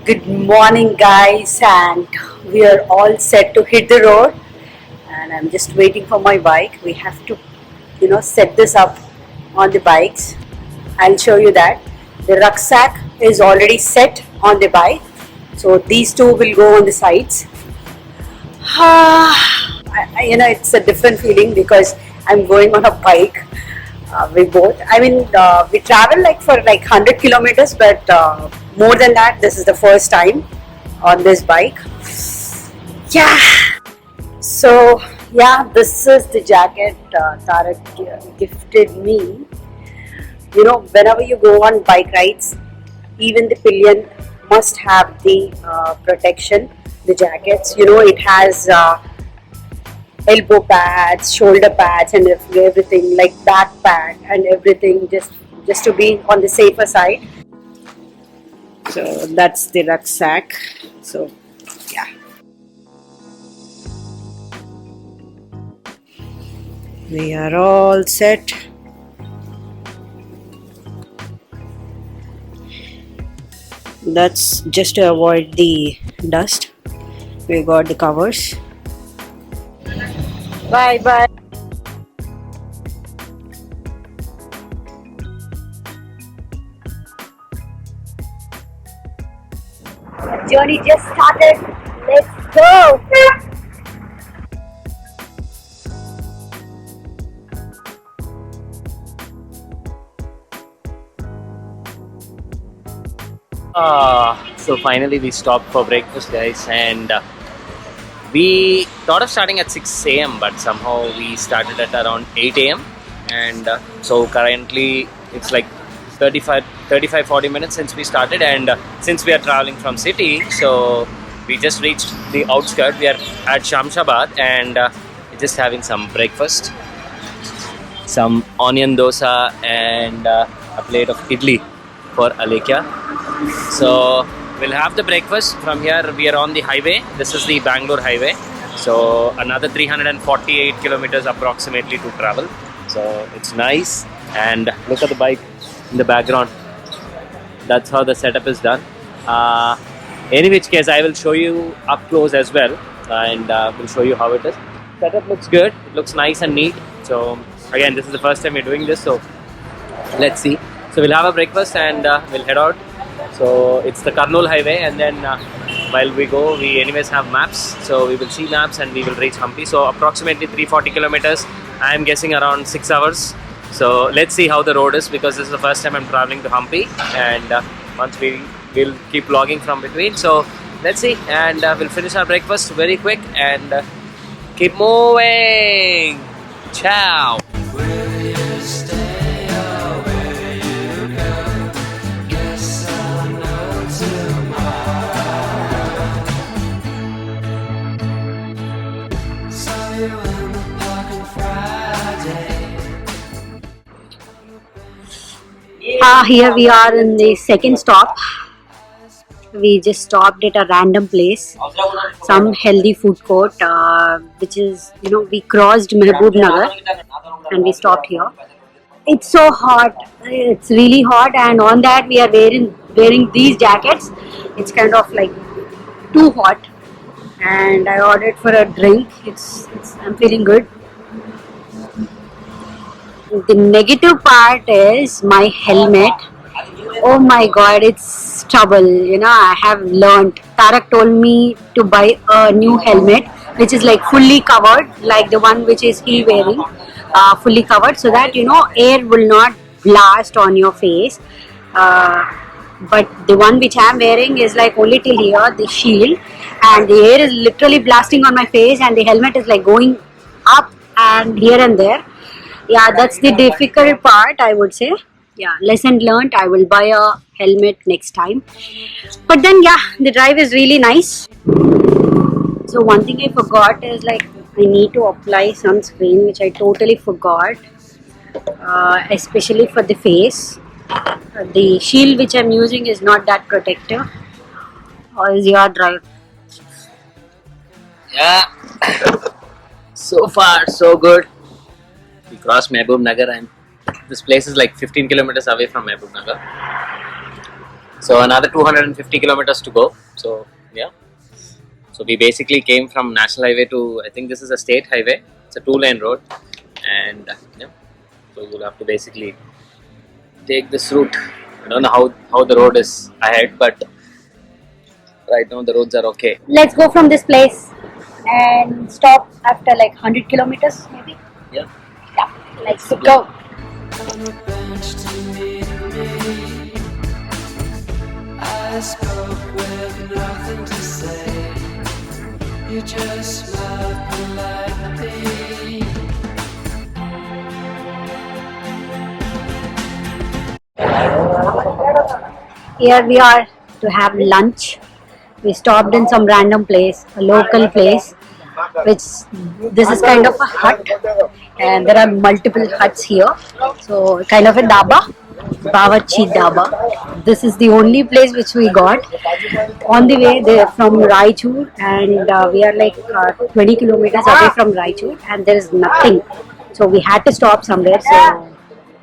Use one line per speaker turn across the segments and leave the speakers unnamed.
Good morning, guys, and we are all set to hit the road. And I'm just waiting for my bike. We have to, set this up on the bikes. I'll show you that. The rucksack is already set on the bike, so these two will go on the sides. It's a different feeling because I'm going on a bike. We both. We travel like for like 100 kilometers, but more than that, this is the first time on this bike. Yeah. So yeah, this is the jacket Tarak gifted me. Whenever you go on bike rides, even the pillion must have the protection. The jackets, it has elbow pads, shoulder pads, and everything like back pad and everything, just to be on the safer side. So that's the rucksack. So yeah, we are all set. That's just to avoid the dust. We got the covers. Bye bye. Journey just started. Let's go.
So finally we stopped for breakfast, guys, and we thought of starting at 6 a.m. but somehow we started at around 8 a.m. and so currently it's like 40 minutes since we started, and since we are traveling from city, so we just reached the outskirts. We are at Shamshabad and we're just having some breakfast, some onion dosa and a plate of idli for Alekia. So we'll have the breakfast. From here we are on the highway. This is the Bangalore highway, so another 348 kilometers approximately to travel. So it's nice, and look at the bike in the background. That's how the setup is done. In which case I will show you up close as well, and we'll show you how it is. Setup looks good. It looks nice and neat. So again, this is the first time we're doing this, so let's see. So we'll have a breakfast and we'll head out. So it's the Kurnool highway, and then while we go, we anyways have maps, so we will see maps and we will reach Hampi. So approximately 340 kilometers. I am guessing around 6 hours. So let's see how the road is, because this is the first time I'm traveling to Hampi, and once we'll keep vlogging from between. So let's see, and we'll finish our breakfast very quick and keep moving. Ciao.
Here we are in the second stop. We just stopped at a random place, some healthy food court, which is, we crossed Mahbubnagar and we stopped here. It's so hot. It's really hot, and on that we are wearing these jackets. It's kind of like too hot, and I ordered for a drink. I'm feeling good. The negative part is my helmet. Oh my god, it's trouble. I have learned. Tarak told me to buy a new helmet which is like fully covered, like the one which is he wearing, fully covered, so that air will not blast on your face. But the one which I am wearing is like only till here, the shield, and the air is literally blasting on my face, and the helmet is like going up and here and there. Yeah, that's the difficult part, I would say. Yeah, lesson learned. I will buy a helmet next time. But then yeah, the drive is really nice. So one thing I forgot is like I need to apply sunscreen, which I totally forgot, especially for the face. The shield which I'm using is not that protective. How is your drive?
Yeah, so far so good. We crossed Mahbubnagar, and this place is like 15 kilometers away from Mahbubnagar. So another 250 kilometers to go. So yeah. So we basically came from National Highway to, I think this is a state highway. It's a 2-lane road, and yeah. So you'll have to basically take this route. I don't know how the road is ahead, but right now the roads are okay.
Let's go from this place and stop after like 100 kilometers maybe.
Yeah.
Yeah, let's go.
On a bench to meet me, I spoke with nothing to say. You just smiled politely.
Here we are to have lunch. We stopped in some random place, a local place, which this is kind of a hut, and there are multiple huts here. So kind of a dhaba, Bawarchi dhaba. This is the only place which we got. On the way there from Raichur, and we are like 20 kilometers away from Raichur, and there is nothing. So we had to stop somewhere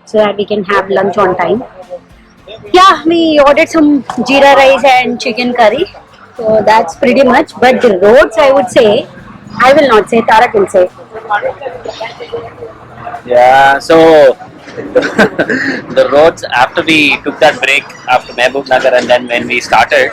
so that we can have lunch on time. Yeah, we ordered some jeera rice and chicken curry. So that's pretty much. But the roads, I would say, I will not say, Tarak will say.
Yeah, so the roads, after we took that break after Mahbubnagar, and then when we started,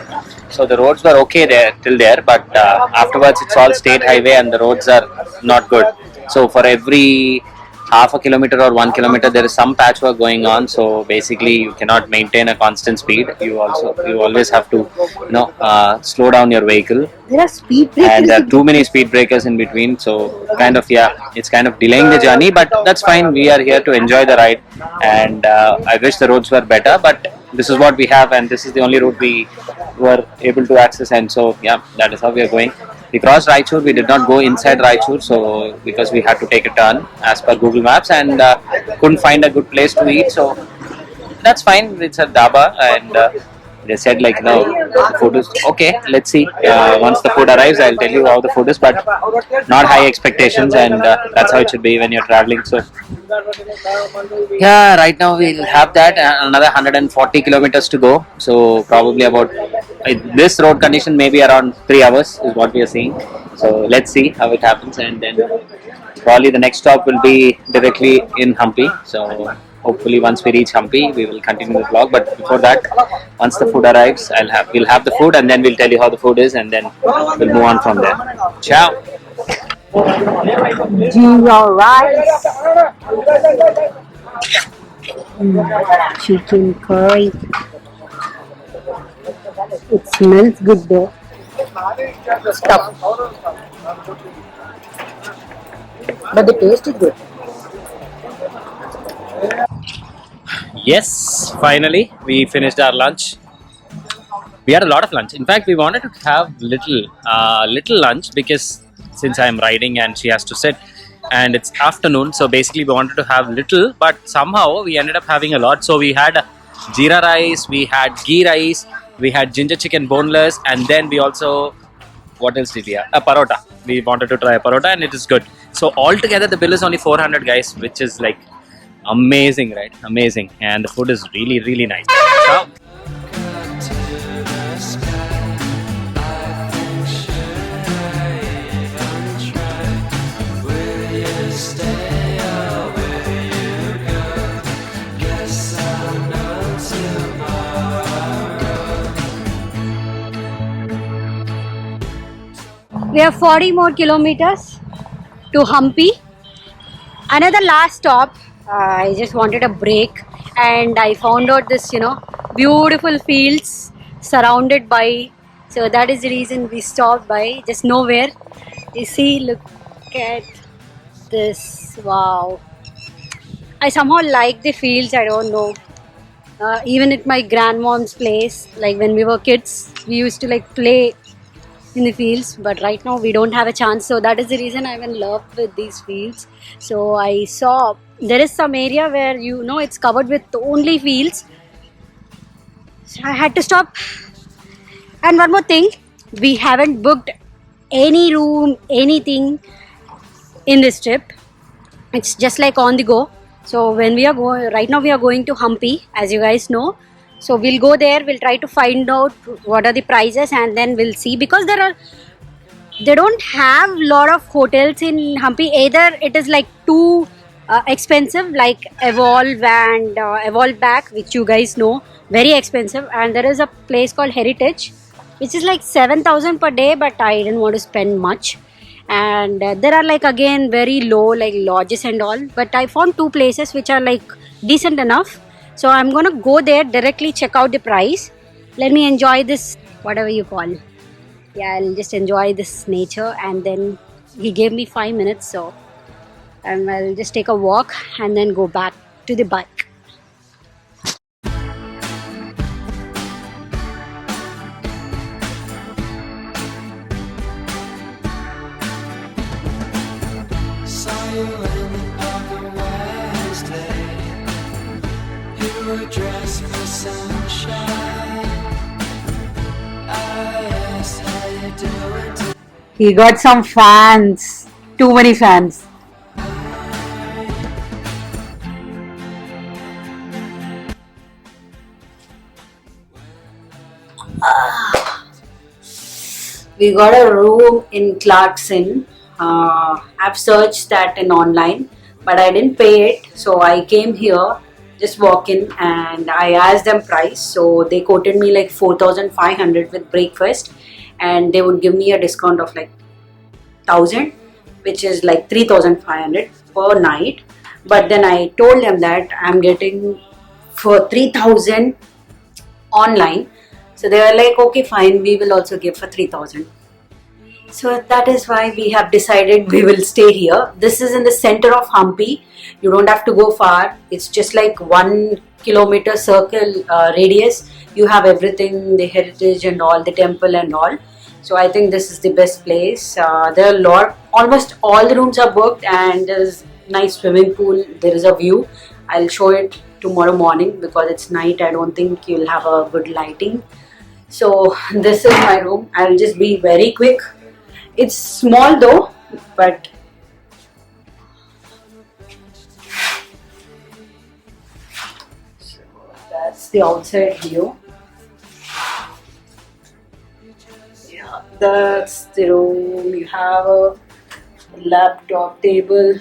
so the roads were okay there till there, but afterwards it's all state highway and the roads are not good. So for every half a kilometer or 1 kilometer there is some patchwork going on, so basically you cannot maintain a constant speed. You always have to slow down your vehicle,
There are speed breakers.
and there are too many speed breakers in between, so kind of, yeah, it's kind of delaying the journey, but that's fine. We are here to enjoy the ride, and I wish the roads were better, but this is what we have, and this is the only route we were able to access, and so yeah, that is how we are going. We crossed Raichur. We did not go inside Raichur, so because we had to take a turn as per Google Maps, and couldn't find a good place to eat, so that's fine. It's a dhaba, and they said like, the food is okay. Let's see. Once the food arrives, I'll tell you how the food is, but not high expectations, and that's how it should be when you're traveling. So yeah, right now we'll have that, another 140 kilometers to go. So probably about this road condition, maybe around 3 hours is what we are seeing. So let's see how it happens, and then probably the next stop will be directly in Hampi. So hopefully once we reach Hampi, we will continue the vlog. But before that, once the food arrives, we'll have the food, and then we'll tell you how the food is, and then we'll move on from there. Ciao.
Jeera rice. Chicken curry. It smells good though. Stuff. But the taste is good.
Yes, finally we finished our lunch. We had a lot of lunch. In fact, we wanted to have little lunch, because since I am riding and she has to sit, and it's afternoon, so basically we wanted to have little, but somehow we ended up having a lot. So we had jeera rice, we had ghee rice, we had ginger chicken boneless, and then we also, what else did we have? A parota. We wanted to try a parota, and it is good. So altogether the bill is only 400, guys, which is like amazing, right? Amazing. And the food is really, really nice. Ciao.
Cut to the sky. I think, should I even try? Will you stay or will you go? Guess I'll know tomorrow.
We have 40 more kilometers to Hampi. Another last stop. I just wanted a break, and I found out this, beautiful fields surrounded by. So that is the reason we stopped by. Just nowhere. You see, look at this. Wow. I somehow like the fields. I don't know. Even at my grandmom's place, like when we were kids, we used to like play in the fields, but right now we don't have a chance, so that is the reason I'm in love with these fields. So I saw there is some area where it's covered with only fields, so I had to stop. And one more thing, we haven't booked any room, anything in this trip. It's just like on the go. So when we are going, right now we are going to Hampi, as you guys know. So we'll go there, we'll try to find out what are the prices, and then we'll see, because they don't have lot of hotels in Hampi. Either it is like too expensive, like Evolve and Evolve Back, which you guys know, very expensive. And there is a place called Heritage, which is like 7,000 per day, but I didn't want to spend much. And there are like again very low like lodges and all, but I found two places which are like decent enough. So I'm gonna go there directly, check out the price. Let me enjoy this, whatever you call. Yeah, I'll just enjoy this nature. And then he gave me 5 minutes, so I'll just take a walk and then go back to the bike.
Saw you in the park on Wednesday. You were dressed for sunshine. I asked how you doing.
He got some fans, too many fans. We got a room in Clarkson. I've searched that in online, but I didn't pay it, so I came here, just walk in, and I asked them price. So they quoted me like 4,500 with breakfast, and they would give me a discount of like 1,000, which is like 3,500 per night. But then I told them that I'm getting for 3,000 online. So they were like, okay, fine, we will also give for 3,000. So that is why we have decided we will stay here. This is in the center of Hampi. You don't have to go far. It's just like 1 kilometer circle radius. You have everything, the heritage and all, the temple and all. So I think this is the best place. There are almost all the rooms are booked, and there's nice swimming pool. There is a view. I'll show it tomorrow morning because it's night. I don't think you'll have a good lighting. So this is my room. I'll just be very quick. It's small though, but that's the outside view. Yeah, that's the room. You have a laptop table.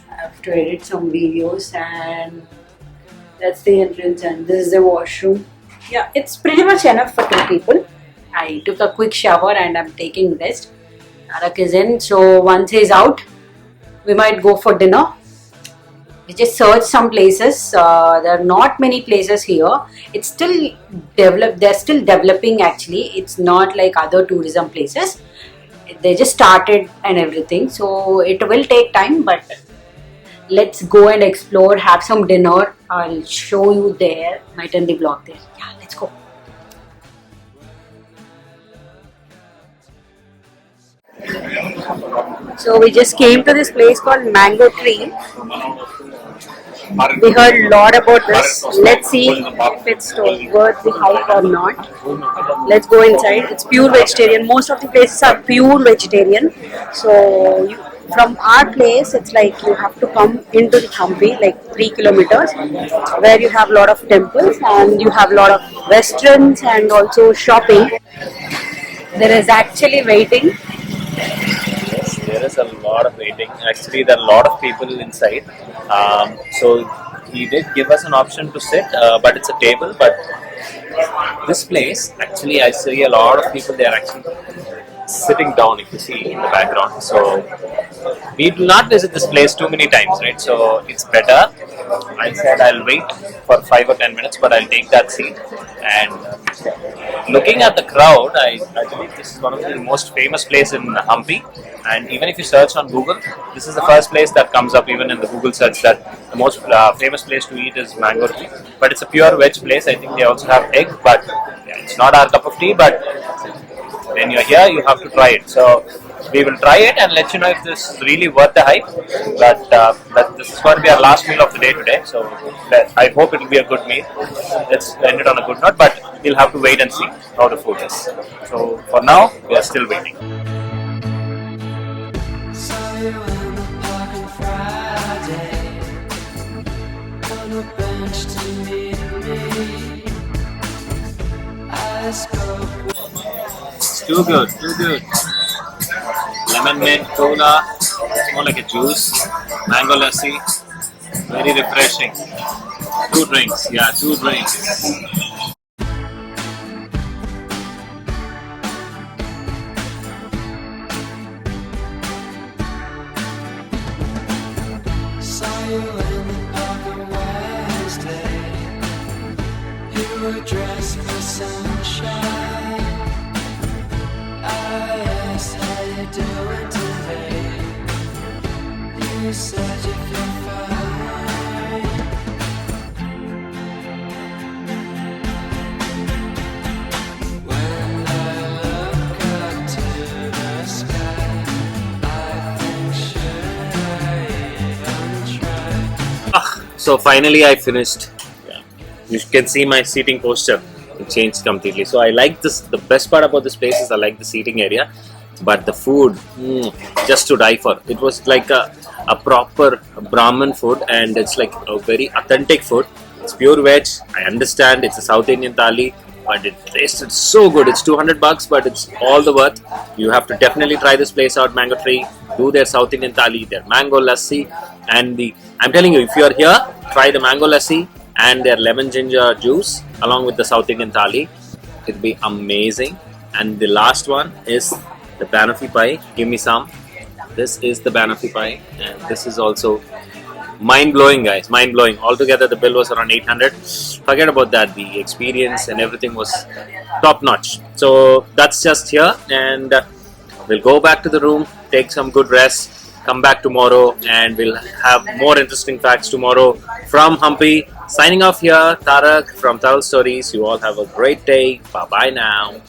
I have to edit some videos, and that's the entrance, and this is the washroom. Yeah, it's pretty much enough for 2 people. I took a quick shower and I'm taking rest. Tarak is in, so once he's out, we might go for dinner. We just searched some places. There are not many places here. It's still developed. They're still developing actually. It's not like other tourism places. They just started and everything, so it will take time. But let's go and explore. Have some dinner. I'll show you there. Might end the vlog there. Yeah, let's go. So we just came to this place called Mango Tree. We heard a lot about this. Let's see if it's worth the hype or not. Let's go inside. It's pure vegetarian. Most of the places are pure vegetarian. So from our place, it's like you have to come into the Hampi, like 3 kilometers, where you have a lot of temples and you have a lot of restaurants and also shopping. There is actually waiting.
There is a lot of waiting. Actually, there are a lot of people inside. So he did give us an option to sit, but it's a table. But this place, actually, I see a lot of people. They are actually sitting down. If you see in the background, so we do not visit this place too many times, right? So it's better. I said I'll wait for 5 or 10 minutes, but I'll take that seat. And looking at the crowd, I believe this is one of the most famous place in Hampi. And even if you search on Google, this is the first place that comes up even in the Google search, that the most famous place to eat is Mango Tea. But it's a pure veg place. I think they also have egg, but yeah, it's not our cup of tea. But when you're here, you have to try it. So we will try it and let you know if this is really worth the hype. But this is going to be our last meal of the day today. So I hope it will be a good meal. Let's end it on a good note. But we'll have to wait and see how the food is. So for now, we are still waiting.
Saw you in the park on Friday, on a bench to meet me. I spoke
It's too good, too good. Lemon mint, cola, it's more like a juice. Mango lassi, very refreshing. 2 drinks, yeah, 2 drinks.
saw you in the park on Wednesday. You were dressed for sunshine. I asked how you doing today. You said you feel fine. When I look up to the sky, I think should I even try?
So finally I finished. Yeah. You can see my seating posture. It changed completely. So I like this. The best part about this place is I like the seating area, but the food, just to die for. It was like a proper Brahmin food, and it's like a very authentic food. It's pure veg. I understand it's a South Indian thali, but it tasted so good. It's $200, but it's all the worth. You have to definitely try this place out, Mango Tree. Do their South Indian thali, their mango lassi, and I'm telling you, if you are here, try the mango lassi and their lemon ginger juice along with the South Indian thali. It'll be amazing. And the last one is the banoffee pie. Give me some. This is the banoffee pie, and this is also mind-blowing, guys. Mind-blowing. Altogether, the bill was around 800. Forget about that. The experience and everything was top-notch. So that's just here, and we'll go back to the room, take some good rest, come back tomorrow, and we'll have more interesting facts tomorrow from Hampi. Signing off here, Tarak from Travel Stories. You all have a great day. Bye-bye now.